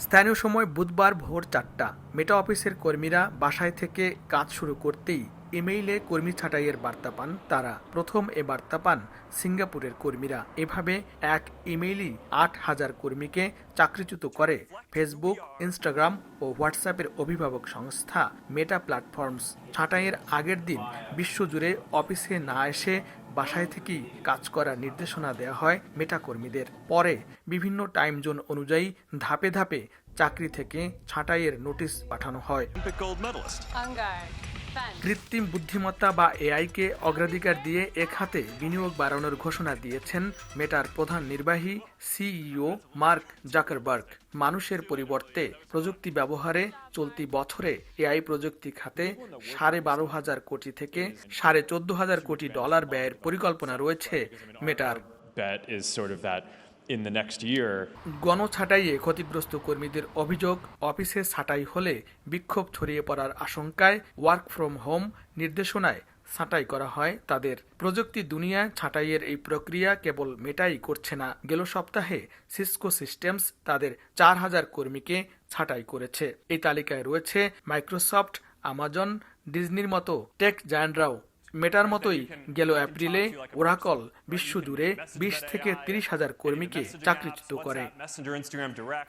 স্থানীয় সময় বুধবার ভোর ৪টা মেটা অফিসের কর্মীরা বাসায় থেকে কাজ শুরু করতেই ইমেইলে কর্মী ছাঁটাইয়ের বার্তা পান তারা। প্রথম এ বার্তা পান সিঙ্গাপুরের কর্মীরা। এভাবে এক ইমেইলই ৮,০০০ কর্মীকে চাকরিচ্যুত করে ফেসবুক, ইনস্টাগ্রাম ও হোয়াটসঅ্যাপের অভিভাবক সংস্থা মেটা প্ল্যাটফর্মস। ছাঁটাইয়ের আগের দিন বিশ্বজুড়ে অফিসে না এসে বাসায় থেকেই কাজ করার নির্দেশনা দেওয়া হয় মেটা কর্মীদের। পরে বিভিন্ন টাইম জোন অনুযায়ী ধাপে ধাপে চাকরি থেকে ছাঁটাইয়ের নোটিশ পাঠানো হয়। কৃত্রিম বুদ্ধিমত্তা বা এআইকে অগ্রাধিকার দিয়ে এ খাতে বিনিয়োগ বাড়ানোর ঘোষণা দিয়েছেন মেটার প্রধান নির্বাহী সিইও মার্ক জাকারবার্গ। মানুষের পরিবর্তে প্রযুক্তি ব্যবহারে চলতি বছরে এআই প্রযুক্তি খাতে ১২,৫০০ কোটি থেকে ১৪,৫০০ কোটি ডলার ব্যয়ের পরিকল্পনা রয়েছে মেটার। গণছাঁটাইয়ে ক্ষতিগ্রস্ত কর্মীদের অভিযোগ, অফিসে ছাঁটাই হলে বিক্ষোভ ছড়িয়ে পড়ার আশঙ্কায় ওয়ার্ক ফ্রম হোম নির্দেশনায় ছাঁটাই করা হয় তাদের। প্রযুক্তি দুনিয়ায় ছাঁটাইয়ের এই প্রক্রিয়া কেবল মেটাই করছে না। গেল সপ্তাহে সিসকো সিস্টেমস তাদের ৪,০০০ কর্মীকে ছাঁটাই করেছে। এই তালিকায় রয়েছে মাইক্রোসফট, আমাজন, ডিজনির মতো টেক জায়ান্টরাও। মেটার মতোই গেল এপ্রিলে ওরাকল বিশ্বজুড়ে ২০ থেকে ৩০,০০০ কর্মীকে চাকরিচ্যুত করে।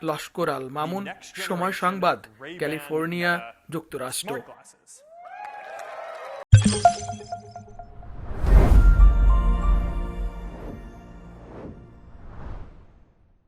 লস্কর আল মামুন, সময় সংবাদ, ক্যালিফোর্নিয়া, যুক্তরাষ্ট্র।